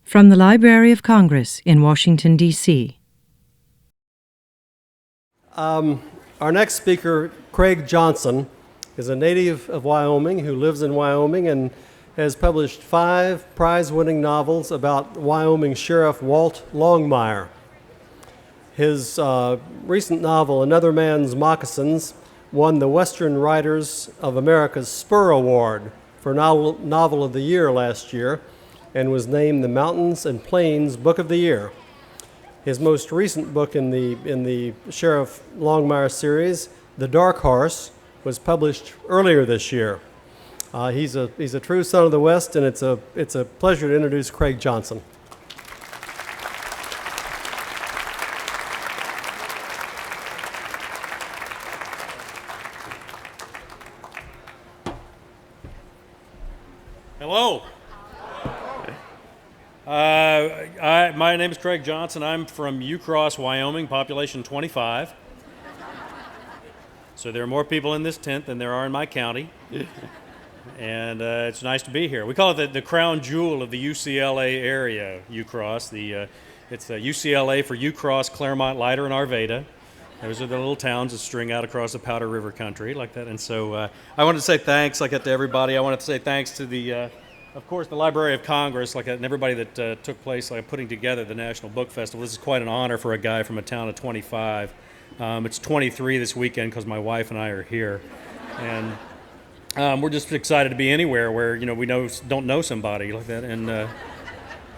From the Library of Congress in Washington, D.C. Our next speaker, Craig Johnson, is a native of Wyoming who lives in Wyoming and has published 5 prize-winning novels about Wyoming Sheriff Walt Longmire. His recent novel, Another Man's Moccasins, won the Western Writers of America's Spur Award for Novel of the Year last year and was named the Mountains and Plains Book of the Year. His most recent book in the Sheriff Longmire series, The Dark Horse, was published earlier this year. He's a true son of the West, and it's a pleasure to introduce Craig Johnson. Hello. My name is Craig Johnson. I'm from Ucross, Wyoming, population 25. So there are more people in this tent than there are in my county. And it's nice to be here. We call it the crown jewel of the UCLA area, Ucross. It's UCLA for Ucross, Claremont, Lire, and Arvada. Those are the little towns that string out across the Powder River country like that. And so I wanted to say thanks to everybody. I wanted to say thanks to of course, the Library of Congress, and everybody that took place putting together the National Book Festival. This is quite an honor for a guy from a town of 25. It's 23 this weekend because my wife and I are here. And we're just excited to be anywhere where, we don't know somebody like that.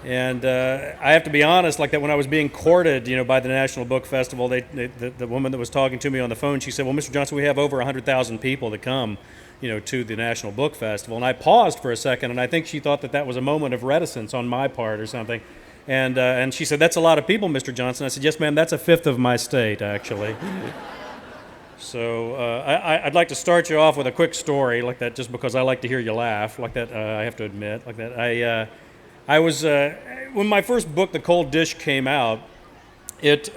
And I have to be honest, when I was being courted, by the National Book Festival, the woman that was talking to me on the phone, she said, "Well, Mr. Johnson, we have over 100,000 people that come, to the National Book Festival." And I paused for a second, and I think she thought that was a moment of reticence on my part or something. And she said, "That's a lot of people, Mr. Johnson." I said, "Yes, ma'am, that's a fifth of my state, actually." So I'd like to start you off with a quick story like that, just because I like to hear you laugh like that. I have to admit like that. I was when my first book, The Cold Dish, came out. It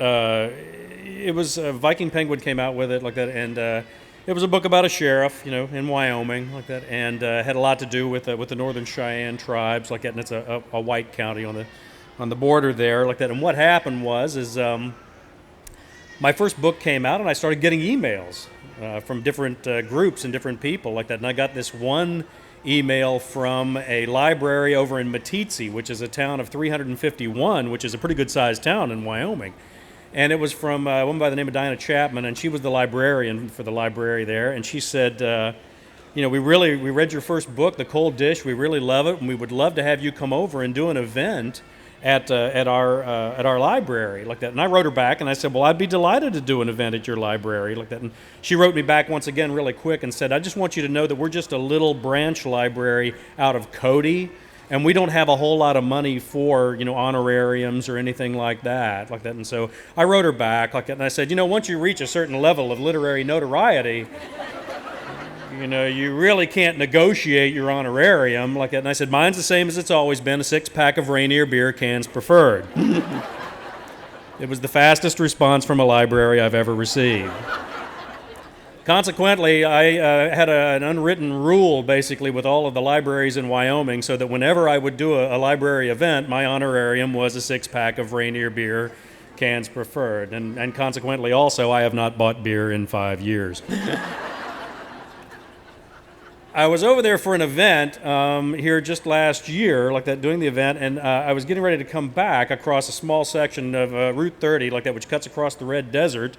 was Viking Penguin came out with it like that, and it was a book about a sheriff, in Wyoming like that, and had a lot to do with the Northern Cheyenne tribes like that, and it's a white county on the border there like that. And what happened was my first book came out, and I started getting emails from different groups and different people like that. And I got this one email from a library over in Meeteetse, which is a town of 351, which is a pretty good-sized town in Wyoming. And it was from a woman by the name of Diana Chapman, and she was the librarian for the library there. And she said, we read your first book, The Cold Dish. We really love it, and we would love to have you come over and do an event at our library like that. And I wrote her back and I said, "Well, I'd be delighted to do an event at your library like that." And she wrote me back once again really quick and said, "I just want you to know that we're just a little branch library out of Cody, and we don't have a whole lot of money for honorariums or anything like that." And so I wrote her back like that, and I said, "Once you reach a certain level of literary notoriety, you really can't negotiate your honorarium like that." And I said, "Mine's the same as it's always been, a 6-pack of Rainier beer, cans preferred." It was the fastest response from a library I've ever received. Consequently, I had an unwritten rule basically with all of the libraries in Wyoming, so that whenever I would do a library event, my honorarium was a 6-pack of Rainier beer, cans preferred. And consequently also, I have not bought beer in 5 years. I was over there for an event here just last year, like that, doing the event, and I was getting ready to come back across a small section of Route 30, like that, which cuts across the Red Desert,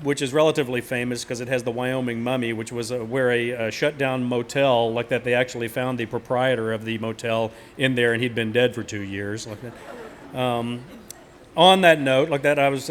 which is relatively famous because it has the Wyoming Mummy, which was where a shut-down motel, like that, they actually found the proprietor of the motel in there, and he'd been dead for 2 years, like that. On that note, like that, I was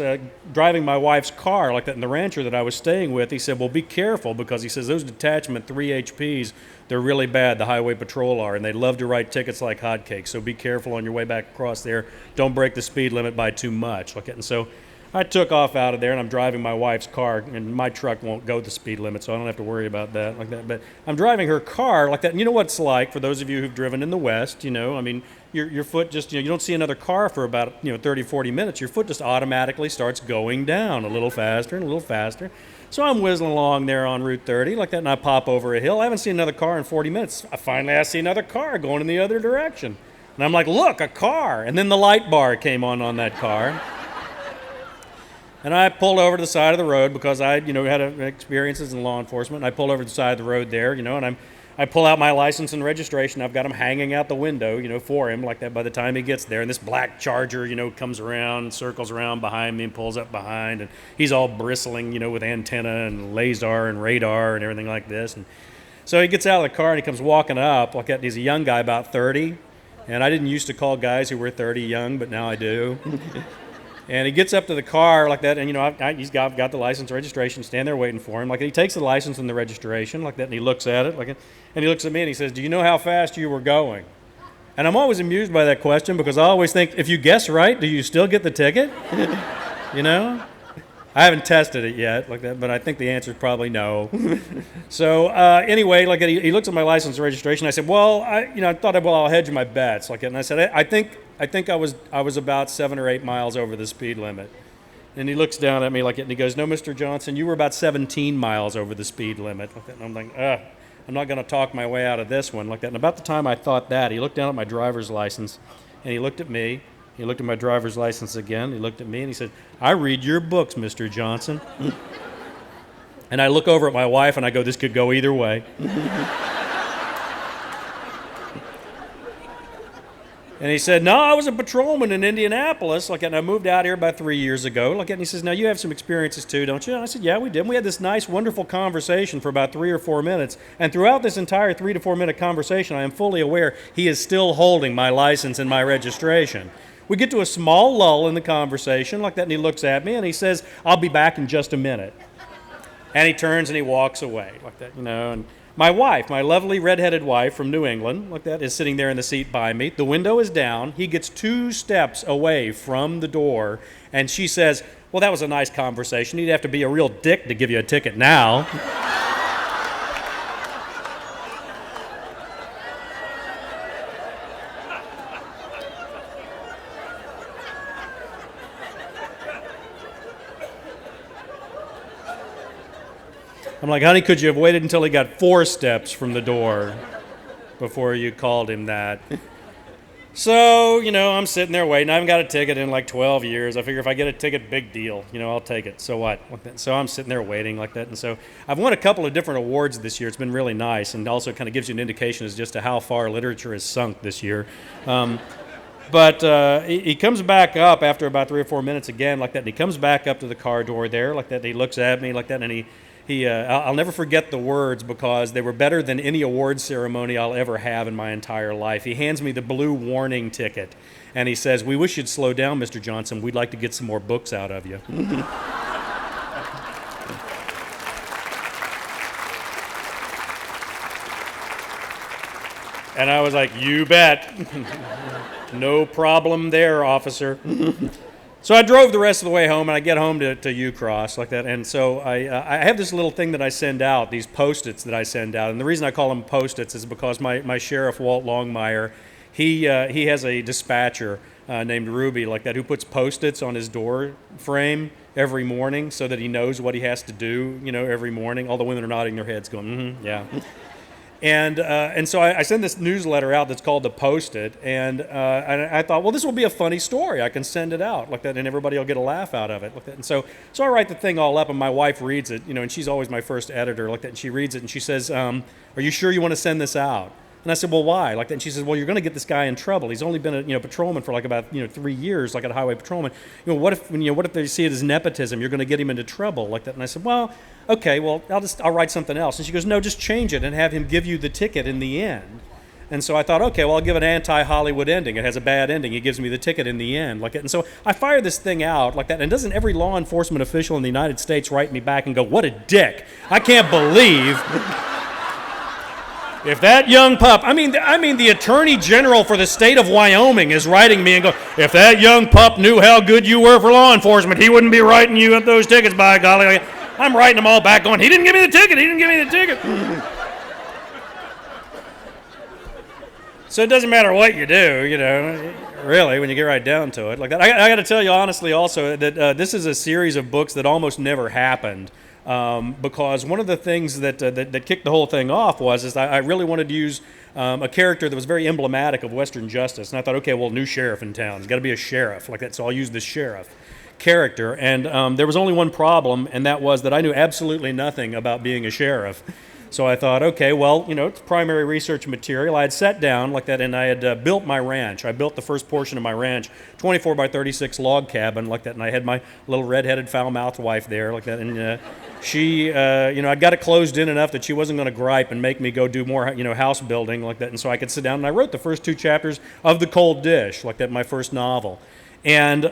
driving my wife's car, like that, and the rancher that I was staying with, he said, "Well, be careful," because he says those detachment 3 HPs, they're really bad, the highway patrol are, and they love to write tickets like hotcakes, so be careful on your way back across there. Don't break the speed limit by too much. Like that. And so I took off out of there, and I'm driving my wife's car, and my truck won't go the speed limit, so I don't have to worry about that like that. But I'm driving her car like that, and you know what it's like for those of you who've driven in the West, I mean, your foot just, you don't see another car for about 30, 40 minutes. Your foot just automatically starts going down a little faster and a little faster. So I'm whizzing along there on Route 30 like that, and I pop over a hill. I haven't seen another car in 40 minutes. Finally, I see another car going in the other direction. And I'm like, look, a car. And then the light bar came on that car. And I pulled over to the side of the road because I, had experiences in law enforcement. And I pulled over to the side of the road there, and I pull out my license and registration. I've got them hanging out the window, for him like that by the time he gets there. And this black Charger, comes around, circles around behind me and pulls up behind. And he's all bristling, with antenna and laser and radar and everything like this. And so he gets out of the car and he comes walking up like that. And he's a young guy, about 30. And I didn't used to call guys who were 30 young, but now I do. And he gets up to the car like that, and he's got the license and registration, stand there waiting for him. Like, he takes the license and the registration like that, and he looks at it and he looks at me and he says, "Do you know how fast you were going?" And I'm always amused by that question because I always think, if you guess right, do you still get the ticket? I haven't tested it yet like that, but I think the answer is probably no. So anyway, like he looks at my license and registration. I said, well, I thought, I'll hedge my bets like that. And I said, I think I was about 7 or 8 miles over the speed limit. And he looks down at me like it, and he goes, "No, Mr. Johnson, you were about 17 miles over the speed limit." Like that. And I'm like, I'm not going to talk my way out of this one like that. And about the time I thought that, he looked down at my driver's license, and he looked at me. He looked at my driver's license again. He looked at me and he said, "I read your books, Mr. Johnson." And I look over at my wife and I go, "This could go either way." And he said, "No, I was a patrolman in Indianapolis. Like, and I moved out here about 3 years ago." Like, and he says, "Now you have some experiences too, don't you?" And I said, "Yeah, we did." And we had this nice, wonderful conversation for about 3 or 4 minutes. And throughout this entire 3 to 4 minute conversation, I am fully aware he is still holding my license and my registration. We get to a small lull in the conversation like that, and he looks at me and he says, "I'll be back in just a minute." And he turns and he walks away like that, And my wife, my lovely redheaded wife from New England, like that, is sitting there in the seat by me. The window is down. He gets 2 steps away from the door, and she says, "Well, that was a nice conversation. You'd have to be a real dick to give you a ticket now." I'm like, "Honey, could you have waited until he got 4 steps from the door before you called him that?" So, I'm sitting there waiting. I haven't got a ticket in like 12 years. I figure if I get a ticket, big deal. I'll take it. So what? So I'm sitting there waiting like that. And so I've won a couple of different awards this year. It's been really nice, and also kind of gives you an indication as just to how far literature has sunk this year. But he comes back up after about 3 or 4 minutes again like that, and he comes back up to the car door there like that. And he looks at me like that, and I'll never forget the words because they were better than any award ceremony I'll ever have in my entire life. He hands me the blue warning ticket, and he says, "We wish you'd slow down, Mr. Johnson. We'd like to get some more books out of you." And I was like, "You bet." "No problem there, officer." So I drove the rest of the way home, and I get home to Ucross like that. And so I have this little thing that I send out, these Post-its that I send out. And the reason I call them Post-its is because my sheriff, Walt Longmire, he has a dispatcher named Ruby like that who puts Post-its on his door frame every morning so that he knows what he has to do, every morning. All the women are nodding their heads going, "Yeah." And so I send this newsletter out that's called the Post-it, and I thought, well, this will be a funny story. I can send it out like that, and everybody will get a laugh out of it like that. And so I write the thing all up, and my wife reads it, and she's always my first editor like that, and she reads it, and she says, "Are you sure you want to send this out?" And I said, "Well, why?" Like that, and she says, "Well, you're going to get this guy in trouble. He's only been a patrolman for like about 3 years, like a highway patrolman. What if they see it as nepotism? You're going to get him into trouble like that." And I said, "Well, okay, well, I'll write something else." And she goes, "No, just change it and have him give you the ticket in the end." And so I thought, okay, well, I'll give an anti-Hollywood ending. It has a bad ending. He gives me the ticket in the end like that. And so I fire this thing out like that. And doesn't every law enforcement official in the United States write me back and go, "What a dick! I can't believe." If that young pup, I mean, the Attorney General for the state of Wyoming is writing me and go, "If that young pup knew how good you were for law enforcement, he wouldn't be writing you those tickets, by golly." I'm writing them all back going, "He didn't give me the ticket, he didn't give me the ticket." So it doesn't matter what you do, really, when you get right down to it like that. I got to tell you honestly also that this is a series of books that almost never happened. because one of the things that kicked the whole thing off was I really wanted to use a character that was very emblematic of Western justice. And I thought, okay, well, new sheriff in town. There's got to be a sheriff like that, so I'll use the sheriff character. And there was only one problem, and that was that I knew absolutely nothing about being a sheriff. So I thought, okay, well, it's primary research material. I had sat down like that, and I had built my ranch. I built the first portion of my ranch, 24 by 36 log cabin like that, and I had my little red-headed, foul-mouthed wife there like that, and she, I got it closed in enough that she wasn't going to gripe and make me go do more, house building like that, and so I could sit down, and I wrote the first 2 chapters of The Cold Dish, like that, my first novel. And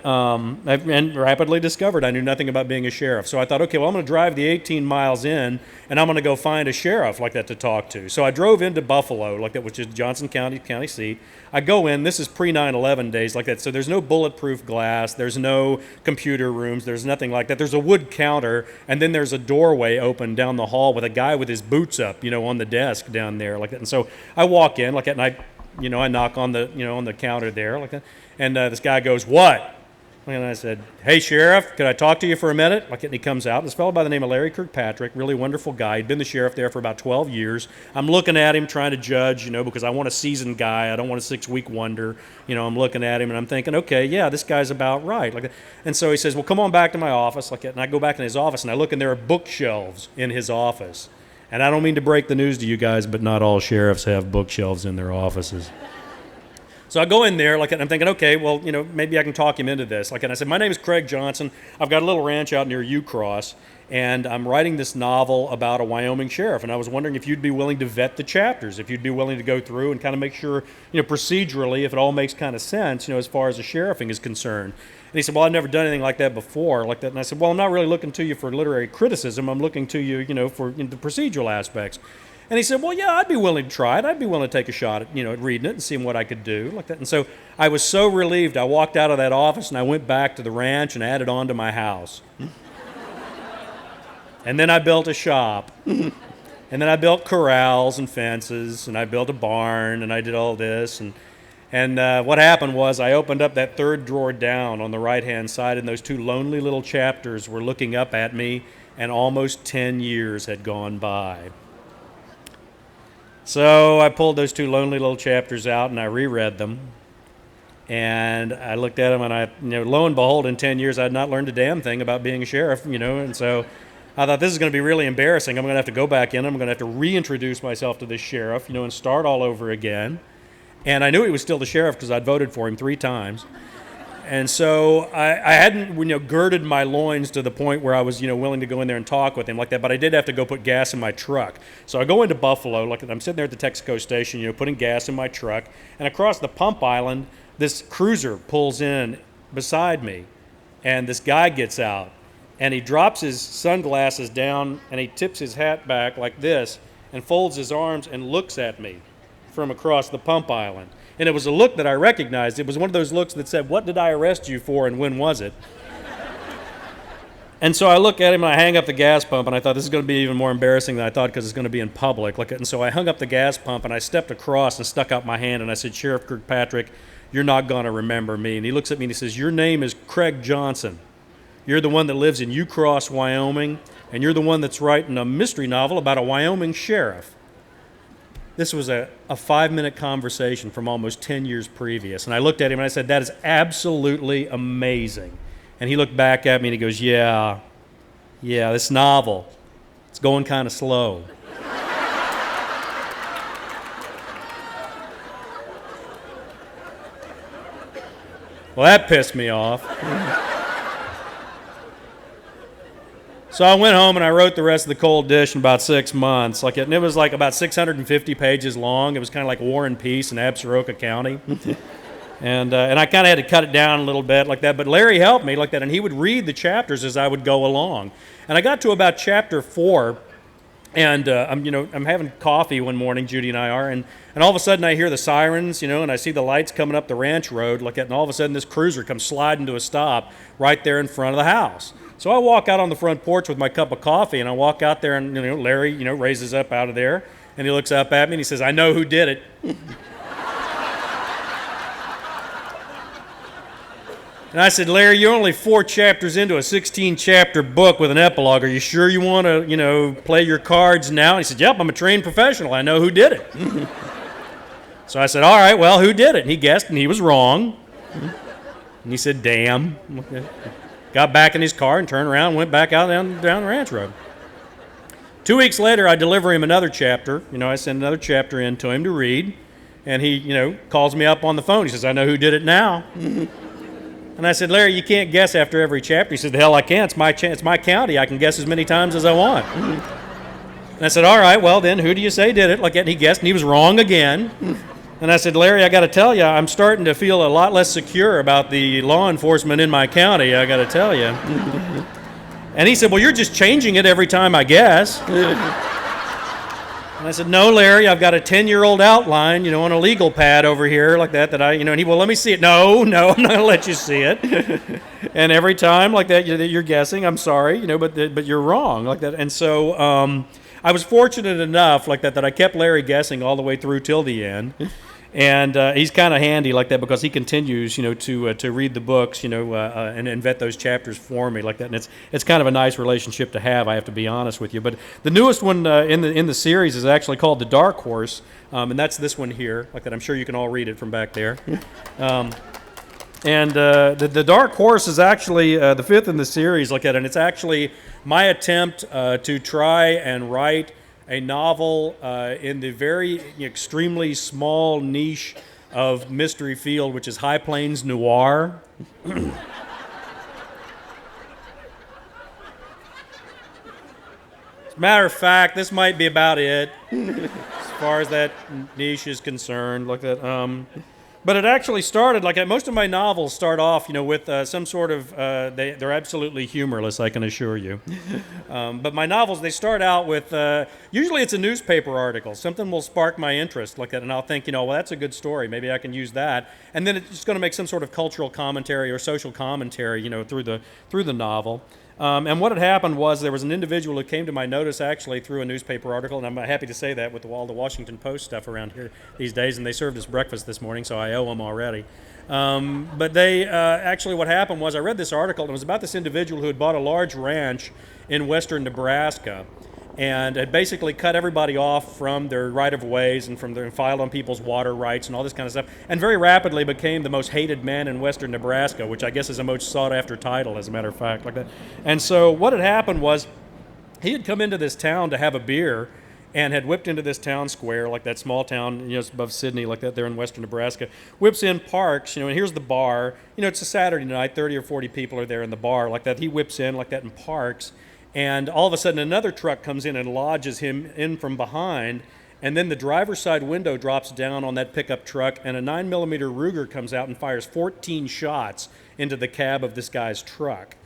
rapidly discovered I knew nothing about being a sheriff. So I thought, okay, well, I'm going to drive the 18 miles in, and I'm going to go find a sheriff like that to talk to. So I drove into Buffalo, like that, which is Johnson County seat. I go in. This is pre-9/11 days like that. So there's no bulletproof glass. There's no computer rooms. There's nothing like that. There's a wood counter, and then there's a doorway open down the hall with a guy with his boots up, on the desk down there like that. And so I walk in like that, and I knock on the counter there like that. And this guy goes, "What?" And I said, "Hey, Sheriff, could I talk to you for a minute?" Like, and he comes out. This fellow by the name of Larry Kirkpatrick, really wonderful guy. He'd been the sheriff there for about 12 years. I'm looking at him, trying to judge, because I want a seasoned guy. I don't want a 6-week wonder. I'm looking at him, and I'm thinking, okay, yeah, this guy's about right. Like, and so he says, "Well, come on back to my office." Like, and I go back in his office, and I look, and there are bookshelves in his office. And I don't mean to break the news to you guys, but not all sheriffs have bookshelves in their offices. So I go in there, and I'm thinking, okay, well, maybe I can talk him into this. And I said, "My name is Craig Johnson. I've got a little ranch out near Ucross, and I'm writing this novel about a Wyoming sheriff, and I was wondering if you'd be willing to vet the chapters, if you'd be willing to go through and kind of make sure, procedurally, if it all makes kind of sense, as far as the sheriffing is concerned." And he said, "Well, I've never done anything like that before." Like that. And I said, "Well, I'm not really looking to you for literary criticism. I'm looking to you, for the procedural aspects." And he said, "Well, yeah, I'd be willing to try it. I'd be willing to take a shot at, at reading it and seeing what I could do like that." And so I was so relieved. I walked out of that office and I went back to the ranch and added on to my house. And then I built a shop. And then I built corrals and fences, and I built a barn, and I did all this. And what happened was I opened up that third drawer down on the right-hand side, and those 2 lonely little chapters were looking up at me, and almost 10 years had gone by. So I pulled those 2 lonely little chapters out, and I reread them. And I looked at them, and lo and behold, in 10 years, I had not learned a damn thing about being a sheriff, And so I thought, this is going to be really embarrassing. I'm going to have to go back in. I'm going to have to reintroduce myself to this sheriff, and start all over again. And I knew he was still the sheriff because I'd voted for him 3 times. And so I hadn't, girded my loins to the point where I was, willing to go in there and talk with him like that. But I did have to go put gas in my truck. So I go into Buffalo, I'm sitting there at the Texaco station, putting gas in my truck. And across the pump island, this cruiser pulls in beside me. And this guy gets out. And he drops his sunglasses down, and he tips his hat back like this, and folds his arms and looks at me from across the pump island. And it was a look that I recognized. It was one of those looks that said, "What did I arrest you for, and when was it?" And so I look at him, and I hang up the gas pump, and I thought, this is going to be even more embarrassing than I thought because it's going to be in public. And so I hung up the gas pump, and I stepped across and stuck out my hand, and I said, "Sheriff Kirkpatrick, you're not going to remember me." And he looks at me, and he says, "Your name is Craig Johnson. You're the one that lives in Ucross, Wyoming, and you're the one that's writing a mystery novel about a Wyoming sheriff." This was a 5-minute conversation from almost 10 years previous. And I looked at him and I said, "That is absolutely amazing." And he looked back at me and he goes, yeah, this novel, it's going kind of slow." Well, that pissed me off. So I went home and I wrote the rest of The Cold Dish in about 6 months. And it was about 650 pages long. It was kind of like War and Peace in Absaroka County. and I kind of had to cut it down a little bit like that. But Larry helped me like that, and he would read the chapters as I would go along. And I got to about chapter 4, and I'm having coffee one morning, Judy and I are, and all of a sudden I hear the sirens, and I see the lights coming up the ranch road like that, and all of a sudden this cruiser comes sliding to a stop right there in front of the house. So I walk out on the front porch with my cup of coffee, and I walk out there, and Larry, raises up out of there, and he looks up at me, and he says, "I know who did it." And I said, Larry, you're only 4 chapters into a 16-chapter book with an epilogue. Are you sure you want to, play your cards now? And he said, yep, I'm a trained professional. I know who did it. So I said, all right, well, who did it? And he guessed, and he was wrong. And he said, damn. Got back in his car and turned around and went back out down the ranch road. 2 weeks later, I deliver him another chapter. I send another chapter in to him to read. And he, calls me up on the phone. He says, I know who did it now. And I said, Larry, you can't guess after every chapter. He said, the hell I can't. It's my county. I can guess as many times as I want. And I said, all right, well then, who do you say did it? Like that, and he guessed, and he was wrong again. And I said, Larry, I got to tell you, I'm starting to feel a lot less secure about the law enforcement in my county, I got to tell you. And he said, well, you're just changing it every time I guess. And I said, no, Larry, I've got a 10-year-old outline, on a legal pad over here like that I, and he, well, let me see it. No, I'm not going to let you see it. And every time like that you're guessing, I'm sorry, but you're wrong like that. And so I was fortunate enough like that I kept Larry guessing all the way through till the end. And he's kind of handy like that because he continues, to read the books, and vet those chapters for me like that. And it's kind of a nice relationship to have, I have to be honest with you. But the newest one in the series is actually called The Dark Horse, and that's this one here like that. I'm sure you can all read it from back there. And the Dark Horse is actually the 5th in the series like that, and it's actually my attempt to try and write a novel in the very extremely small niche of mystery field, which is High Plains noir. As a matter of fact, this might be about it as far as that niche is concerned. Like that. But it actually started, most of my novels start off, with some sort of, they're absolutely humorless, I can assure you. But my novels, they start out with, usually it's a newspaper article. Something will spark my interest like that, and I'll think, well, that's a good story. Maybe I can use that. And then it's just going to make some sort of cultural commentary or social commentary, through the novel. And what had happened was there was an individual who came to my notice actually through a newspaper article, and I'm happy to say that with all the Washington Post stuff around here these days, and they served us breakfast this morning, so I owe them already. But they actually what happened was I read this article, and it was about this individual who had bought a large ranch in western Nebraska and had basically cut everybody off from their right-of-ways and filed on people's water rights and all this kind of stuff, and very rapidly became the most hated man in western Nebraska, which I guess is a most sought-after title, as a matter of fact, like that. And so what had happened was he had come into this town to have a beer and had whipped into this town square, like that small town, it's above Sydney, like that there in western Nebraska, whips in, parks, and here's the bar. It's a Saturday night, 30 or 40 people are there in the bar, like that. He whips in, like that, and parks. And all of a sudden another truck comes in and lodges him in from behind, and then the driver's side window drops down on that pickup truck, and a 9mm Ruger comes out and fires 14 shots into the cab of this guy's truck.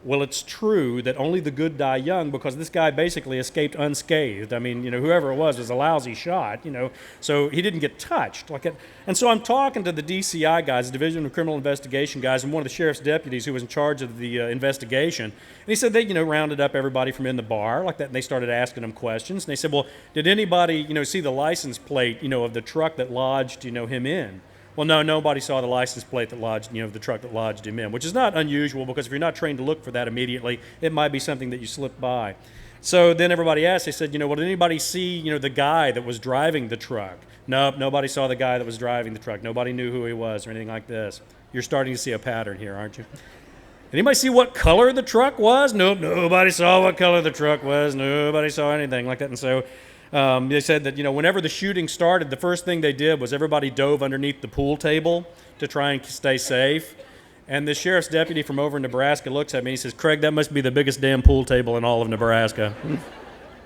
Well, it's true that only the good die young, because this guy basically escaped unscathed. I mean, whoever it was a lousy shot, so he didn't get touched. And so I'm talking to the DCI guys, the Division of Criminal Investigation guys, and one of the sheriff's deputies who was in charge of the investigation. And he said they, rounded up everybody from in the bar, like that, and they started asking him questions. And they said, well, did anybody, see the license plate, of the truck that lodged, him in? Well, no, nobody saw the license plate that lodged, the truck that lodged him in, which is not unusual because if you're not trained to look for that immediately, it might be something that you slip by. So then everybody asked, they said, well, did anybody see, the guy that was driving the truck? Nope, nobody saw the guy that was driving the truck. Nobody knew who he was or anything like this. You're starting to see a pattern here, aren't you? Anybody see what color the truck was? Nope, nobody saw what color the truck was. Nobody saw anything like that. And so they said that, whenever the shooting started, the first thing they did was everybody dove underneath the pool table to try and stay safe. And the sheriff's deputy from over in Nebraska looks at me and he says, Craig, that must be the biggest damn pool table in all of Nebraska. He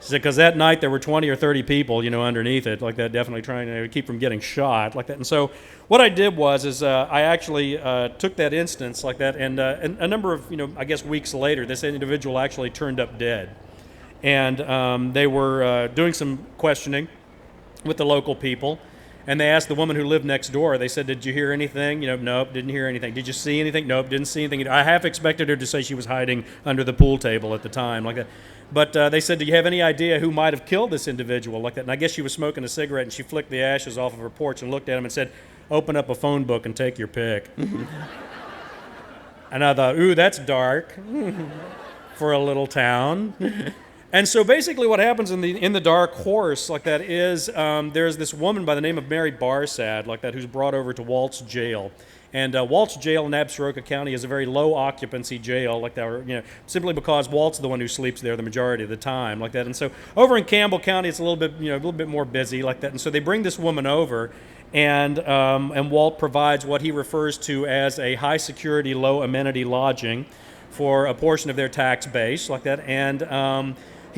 said, because that night there were 20 or 30 people, underneath it, like that, definitely trying to keep from getting shot, like that. And so what I did was I actually took that instance like that, and a number of, I guess weeks later, this individual actually turned up dead. And they were doing some questioning with the local people, and they asked the woman who lived next door. They said, did you hear anything? Nope, didn't hear anything. Did you see anything? Nope, didn't see anything. I half expected her to say she was hiding under the pool table at the time, like that. But they said, do you have any idea who might have killed this individual, like that? And I guess she was smoking a cigarette, and she flicked the ashes off of her porch and looked at him and said, open up a phone book and take your pick. And I thought, ooh, that's dark for a little town. And so basically what happens in the Dark Horse like that is there's this woman by the name of Mary Barsad like that who's brought over to Walt's jail. And Walt's jail in Absaroka County is a very low occupancy jail like that, or, simply because Walt's the one who sleeps there the majority of the time like that. And so over in Campbell County it's a little bit more busy like that. And so they bring this woman over, and Walt provides what he refers to as a high security, low amenity lodging for a portion of their tax base like that. And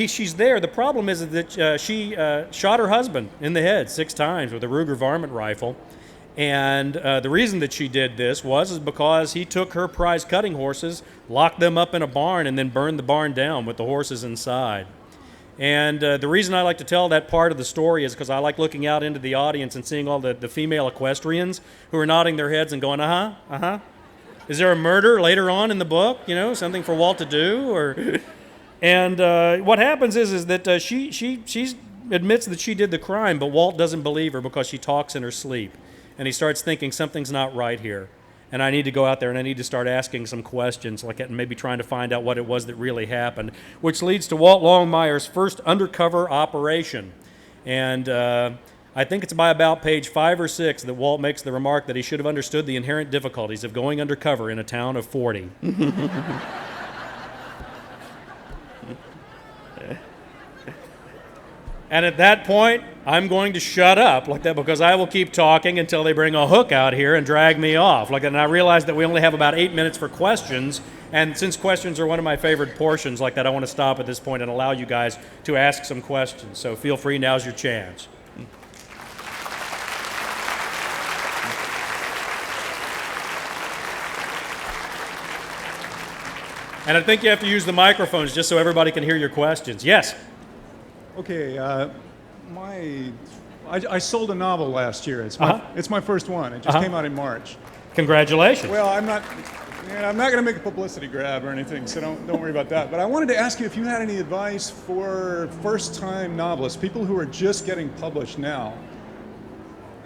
she's there. The problem is that she shot her husband in the head 6 times with a Ruger varmint rifle. And the reason that she did this is because he took her prize cutting horses, locked them up in a barn, and then burned the barn down with the horses inside. And the reason I like to tell that part of the story is because I like looking out into the audience and seeing all the female equestrians who are nodding their heads and going, uh-huh, uh-huh. Is there a murder later on in the book, something for Walt to do? And what happens is that she admits that she did the crime, but Walt doesn't believe her because she talks in her sleep. And he starts thinking something's not right here. And I need to go out there and I need to start asking some questions like that and maybe trying to find out what it was that really happened, which leads to Walt Longmire's first undercover operation. And I think it's by about page 5 or 6 that Walt makes the remark that he should have understood the inherent difficulties of going undercover in a town of 40. And at that point, I'm going to shut up like that because I will keep talking until they bring a hook out here and drag me off like that. And I realize that we only have about 8 minutes for questions. And since questions are one of my favorite portions like that, I want to stop at this point and allow you guys to ask some questions. So feel free, now's your chance. And I think you have to use the microphones just so everybody can hear your questions. Yes? Okay, I sold a novel last year. It's my first one. It just came out in March. Congratulations. Well, I'm not going to make a publicity grab or anything, so don't worry about that. But I wanted to ask you if you had any advice for first-time novelists, people who are just getting published now.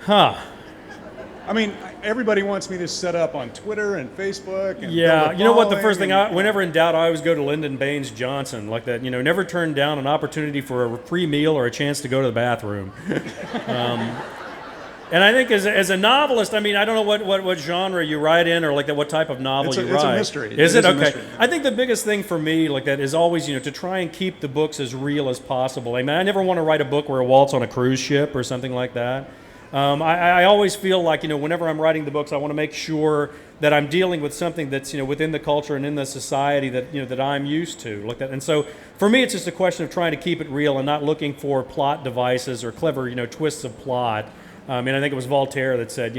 Huh. I mean, everybody wants me to set up on Twitter and Facebook. And yeah, you know what? The first thing, and, whenever in doubt, I always go to Lyndon Baines Johnson, like that. Never turn down an opportunity for a free meal or a chance to go to the bathroom. And I think as a novelist, I mean, I don't know what genre you write in or like that, what type of novel you write. It's a mystery. Is it? Okay. Mystery. I think the biggest thing for me like that is always, to try and keep the books as real as possible. I mean, I never want to write a book where Walt's on a cruise ship or something like that. I always feel like, whenever I'm writing the books, I want to make sure that I'm dealing with something that's, within the culture and in the society that, that I'm used to. Like that. And so for me, it's just a question of trying to keep it real and not looking for plot devices or clever, twists of plot. I think it was Voltaire that said,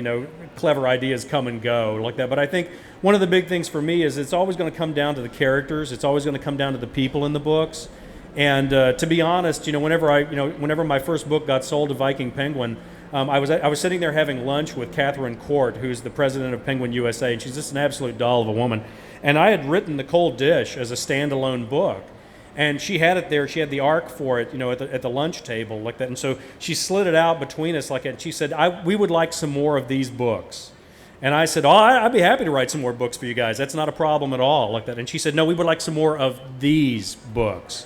clever ideas come and go like that. But I think one of the big things for me is it's always going to come down to the characters. It's always going to come down to the people in the books. And to be honest, whenever my first book got sold to Viking Penguin, I was sitting there having lunch with Catherine Court, who's the president of Penguin USA, and she's just an absolute doll of a woman. And I had written The Cold Dish as a standalone book, and she had it there. She had the arc for it, at the lunch table like that. And so she slid it out between us like that. And she said, "We would like some more of these books." And I said, "Oh, I'd be happy to write some more books for you guys. That's not a problem at all like that." And she said, "No, we would like some more of these books."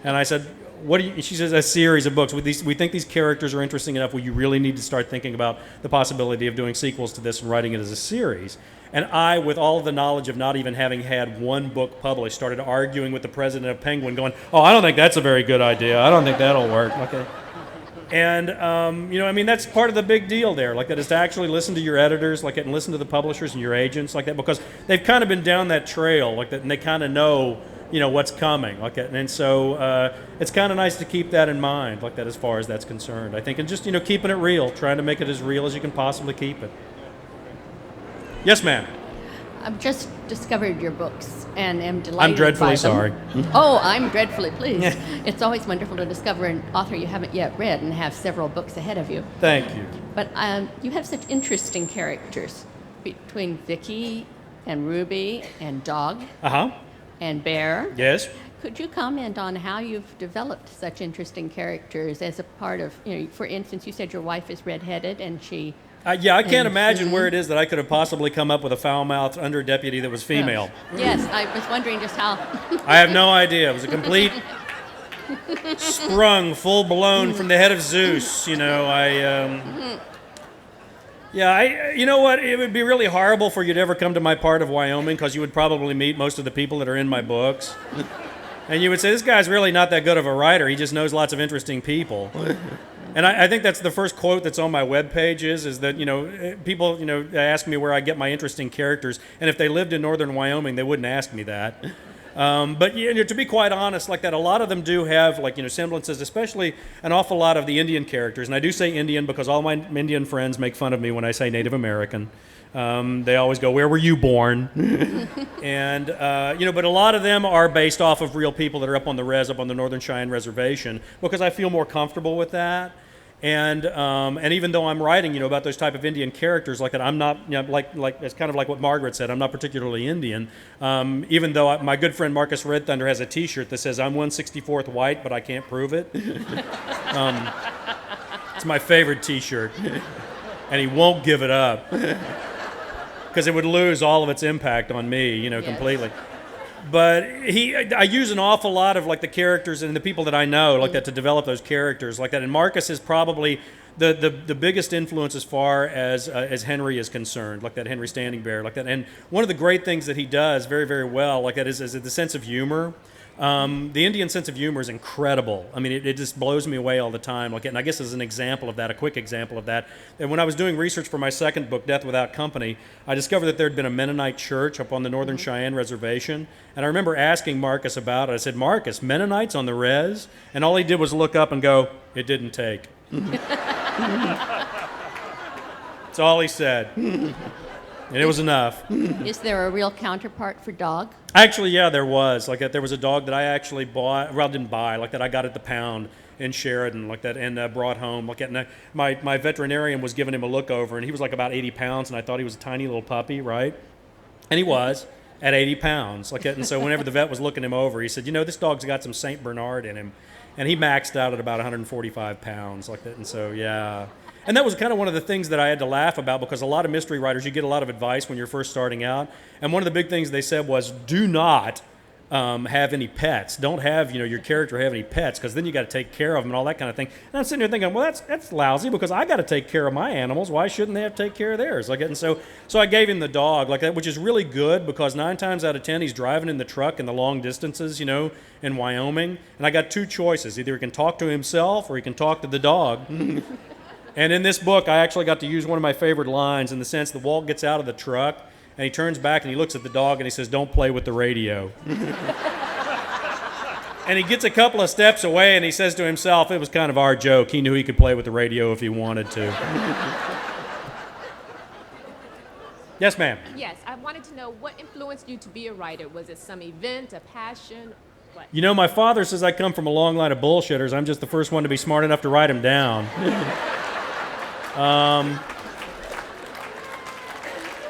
And I said, "What do you?" She says, "A series of books. We think these characters are interesting enough where you really need to start thinking about the possibility of doing sequels to this and writing it as a series." And I, with all the knowledge of not even having had one book published, started arguing with the president of Penguin, going, "Oh, I don't think that's a very good idea. I don't think that'll work." Okay. And that's part of the big deal there, like that, is to actually listen to your editors, like that, and listen to the publishers and your agents, like that, because they've kind of been down that trail, like that, and they kind of know what's coming like that. And so it's kind of nice to keep that in mind like that as far as that's concerned, I think, and just keeping it real, trying to make it as real as you can possibly keep it. Yes, ma'am. I've just discovered your books and am delighted I'm dreadfully by sorry. them. Oh, I'm dreadfully pleased. It's always wonderful to discover an author you haven't yet read and have several books ahead of you. Thank you. But you have such interesting characters between Vicky and Ruby and Dog and Bear. Yes. Could you comment on how you've developed such interesting characters as a part of, for instance, you said your wife is redheaded and she Yeah, I can't imagine where it is that I could have possibly come up with a foul-mouthed under-deputy that was female. Yes, I was wondering just how. I have no idea. It was a complete sprung, full-blown from the head of Zeus. You know, you know what? It would be really horrible for you to ever come to my part of Wyoming because you would probably meet most of the people that are in my books. And you would say, this guy's really not that good of a writer. He just knows lots of interesting people. And I think that's the first quote that's on my webpage is that, you know, people, you know, ask me where I get my interesting characters. And if they lived in northern Wyoming, they wouldn't ask me that. But you know, to be quite honest, like that, a lot of them do have, like, you know, semblances, especially an awful lot of the Indian characters. And I do say Indian because all my Indian friends make fun of me when I say Native American. They always go, where were you born? And, you know, but a lot of them are based off of real people that are up on the Northern Cheyenne Reservation because I feel more comfortable with that. And even though I'm writing, you know, about those type of Indian characters like that, I'm not, you know, like it's kind of like what Margaret said, I'm not particularly Indian. Even though my good friend Marcus Red Thunder has a T-shirt that says, I'm 1/64th white, but I can't prove it. It's my favorite T-shirt. And he won't give it up. Because it would lose all of its impact on me, you know, completely. But I use an awful lot of like the characters and the people that I know like that to develop those characters like that. And Marcus is probably the biggest influence as far as Henry is concerned, like that Henry Standing Bear, like that. And one of the great things that he does very, very well, like that, is the sense of humor. The Indian sense of humor is incredible. I mean, it just blows me away all the time. Like, and I guess as an example of that, a quick example of that, and when I was doing research for my second book, Death Without Company, I discovered that there had been a Mennonite church up on the Northern Cheyenne Reservation. And I remember asking Marcus about it. I said, Marcus, Mennonites on the res? And all he did was look up and go, it didn't take. That's all he said. And it was enough. Is there a real counterpart for dog? Actually, yeah, there was. Like that, there was a dog that I actually bought. Well, didn't buy. Like that, I got at the pound in Sheridan. Like that, and brought home. Like that, and my veterinarian was giving him a look over, and he was like about 80 pounds, and I thought he was a tiny little puppy, right? And he was at 80 pounds. Like that, and so whenever the vet was looking him over, he said, you know, this dog's got some Saint Bernard in him, and he maxed out at about 145 pounds. Like that, and so yeah. And that was kind of one of the things that I had to laugh about because a lot of mystery writers, you get a lot of advice when you're first starting out. And one of the big things they said was, do not have any pets. Don't have, you know, your character have any pets because then you got to take care of them and all that kind of thing. And I'm sitting there thinking, well, that's lousy because I got to take care of my animals. Why shouldn't they have to take care of theirs? Like, and so I gave him the dog like that, which is really good because 9 times out of 10 he's driving in the truck in the long distances, you know, in Wyoming. And I got 2 choices. Either he can talk to himself or he can talk to the dog. And in this book, I actually got to use one of my favorite lines in the sense that Walt gets out of the truck and he turns back and he looks at the dog and he says, don't play with the radio. And he gets a couple of steps away and he says to himself, it was kind of our joke. He knew he could play with the radio if he wanted to. Yes, ma'am. Yes, I wanted to know what influenced you to be a writer. Was it some event, a passion? What? You know, my father says I come from a long line of bullshitters. I'm just the first one to be smart enough to write them down.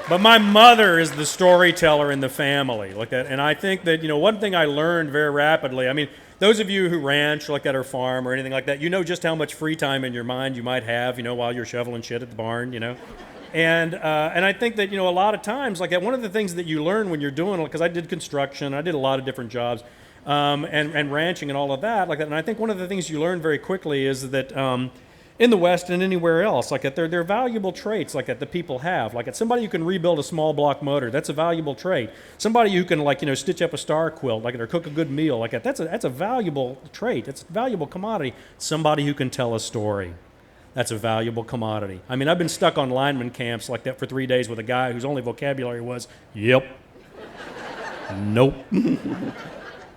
But my mother is the storyteller in the family, like that. And I think that, you know, one thing I learned very rapidly, I mean, those of you who ranch like that or farm or anything like that, you know just how much free time in your mind you might have, you know, while you're shoveling shit at the barn, you know. And I think that, you know, a lot of times, like that, one of the things that you learn when you're doing, because I did construction, I did a lot of different jobs, and ranching and all of that, like that. And I think one of the things you learn very quickly is that in the West and anywhere else, like that, they're valuable traits like that people have. Like that, somebody who can rebuild a small block motor, that's a valuable trait. Somebody who can, like, you know, stitch up a star quilt, like, or cook a good meal, like that, that's a valuable trait. It's a valuable commodity. Somebody who can tell a story, that's a valuable commodity. I mean, I've been stuck on lineman camps like that for 3 days with a guy whose only vocabulary was, yep, nope.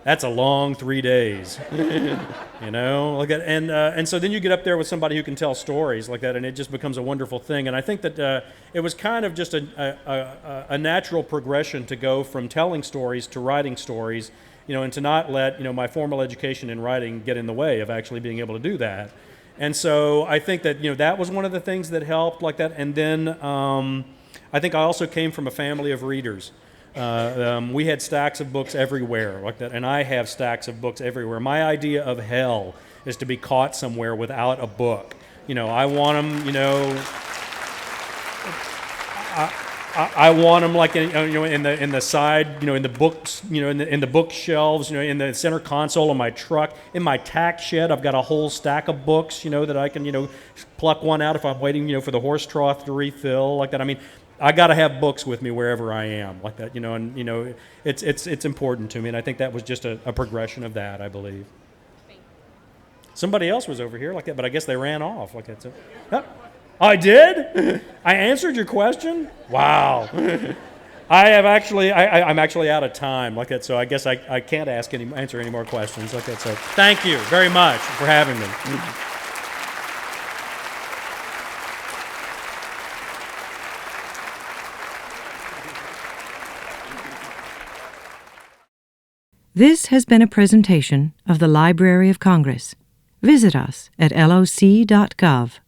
That's a long 3 days, you know. Like that, and so then you get up there with somebody who can tell stories like that, and it just becomes a wonderful thing. And I think that it was kind of just a natural progression to go from telling stories to writing stories, you know, and to not let, you know, my formal education in writing get in the way of actually being able to do that. And so I think that, you know, that was one of the things that helped like that. And then I think I also came from a family of readers. We had stacks of books everywhere like that, and I have stacks of books everywhere. My idea of hell is to be caught somewhere without a book. You know, I want them, you know, I want them like in the side, in the books, in the bookshelves, in the center console of my truck, in my tack shed. I've got a whole stack of books, that I can, pluck one out if I'm waiting, for the horse trough to refill, like that. I mean, I got to have books with me wherever I am, like that, and it's important to me, and I think that was just a progression of that, I believe. Somebody else was over here like that, but I guess they ran off like that. So, I did? I answered your question? Wow. I'm actually out of time like that, so I guess I can't answer any more questions like that. So thank you very much for having me. This has been a presentation of the Library of Congress. Visit us at loc.gov.